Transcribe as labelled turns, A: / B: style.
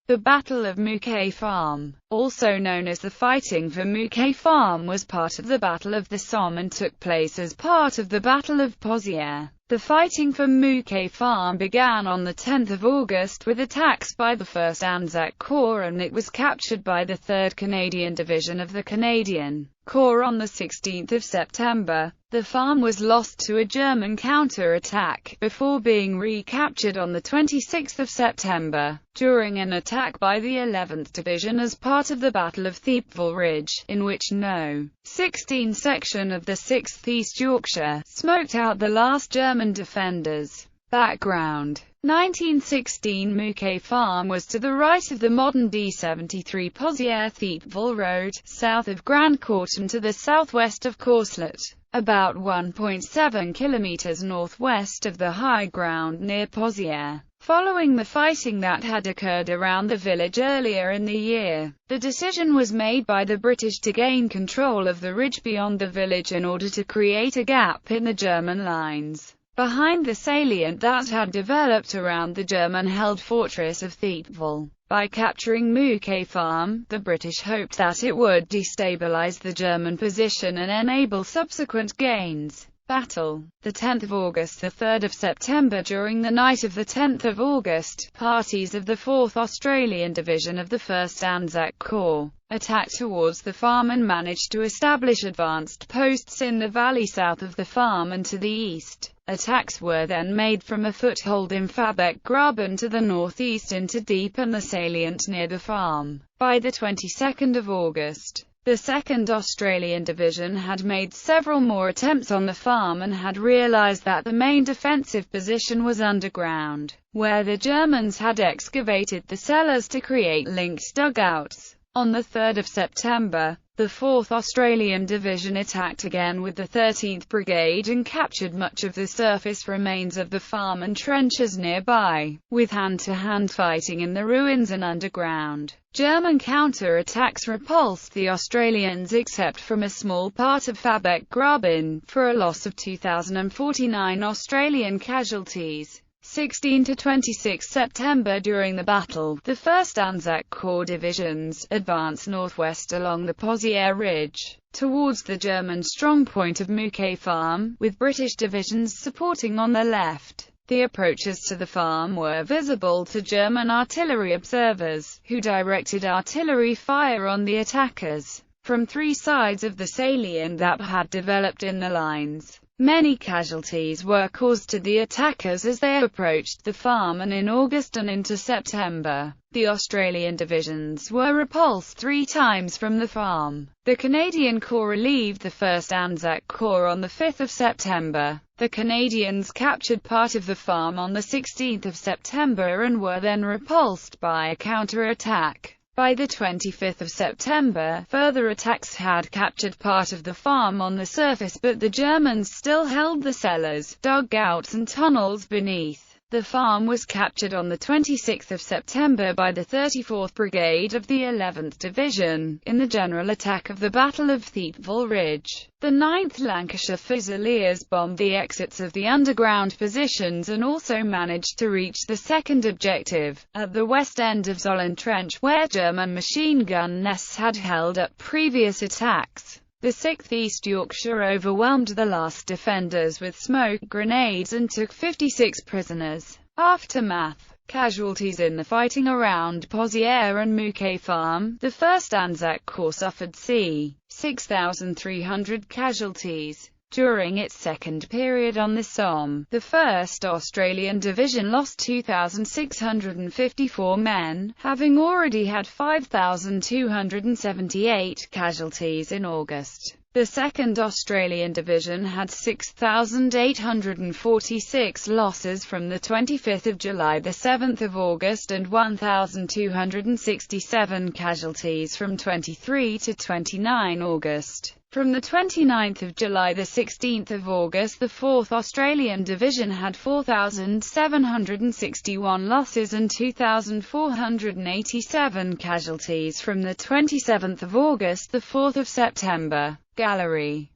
A: The Battle of Mouquet Farm, also known as the Fighting for Mouquet Farm, was part of the Battle of the Somme and took place as part of the Battle of Pozières. The fighting for Mouquet Farm began on 10 August with attacks by the 1st Anzac Corps, and it was captured by the 3rd Canadian Division of the Canadian Corps on 16 September. The farm was lost to a German counter-attack, before being recaptured on 26 September, during an attack by the 11th Division as part of the Battle of Thiepval Ridge, in which No. 16 section of the 6th East Yorkshire smoked out the last German defenders. Background: 1916 Mouquet Farm was to the right of the modern D73 Pozières-Thiepval Road, south of Grandcourt and to the southwest of Courcelette, about 1.7 kilometers northwest of the high ground near Pozières. Following the fighting that had occurred around the village earlier in the year, the decision was made by the British to gain control of the ridge beyond the village in order to create a gap in the German lines behind the salient that had developed around the German-held fortress of Thiepval. By capturing Mouquet Farm, the British hoped that it would destabilize the German position and enable subsequent gains. Battle. 10 August to 3 September. During the night of 10 August, parties of the 4th Australian Division of the 1st Anzac Corps attacked towards the farm and managed to establish advanced posts in the valley south of the farm and to the east. Attacks were then made from a foothold in Fabec Graben to the northeast into deep and the salient near the farm. By the 22nd of August, the 2nd Australian Division had made several more attempts on the farm and had realized that the main defensive position was underground, where the Germans had excavated the cellars to create linked dugouts. On 3 September, the 4th Australian Division attacked again with the 13th Brigade and captured much of the surface remains of the farm and trenches nearby, with hand-to-hand fighting in the ruins and underground. German counter-attacks repulsed the Australians except from a small part of Fabec Graben, for a loss of 2,049 Australian casualties. 16 to 26 September. During the battle, the 1st Anzac Corps divisions advanced northwest along the Pozières Ridge, towards the German strongpoint of Mouquet Farm, with British divisions supporting on the left. The approaches to the farm were visible to German artillery observers, who directed artillery fire on the attackers from three sides of the salient that had developed in the lines. Many casualties were caused to the attackers as they approached the farm, and in August and into September, the Australian divisions were repulsed 3 times from the farm. The Canadian Corps relieved the 1st Anzac Corps on 5 September. The Canadians captured part of the farm on 16 September and were then repulsed by a counter-attack. By 25 September, further attacks had captured part of the farm on the surface, but the Germans still held the cellars, dugouts and tunnels beneath. The farm was captured on 26 September by the 34th Brigade of the 11th Division, in the general attack of the Battle of Thiepval Ridge. The 9th Lancashire Fusiliers bombed the exits of the underground positions and also managed to reach the second objective, at the west end of Zollen Trench, where German machine gun nests had held up previous attacks. The 6th East Yorkshire overwhelmed the last defenders with smoke grenades and took 56 prisoners. Aftermath. Casualties in the fighting around Pozières and Mouquet Farm. The 1st Anzac Corps suffered c. 6,300 casualties. During its second period on the Somme, the 1st Australian Division lost 2,654 men, having already had 5,278 casualties in August. The 2nd Australian Division had 6,846 losses from 25 July to 7 August and 1,267 casualties from 23 to 29 August. From 29 July to 16 August, the 4th Australian Division had 4,761 losses and 2,487 casualties. From 27 August to 4 September. Gallery.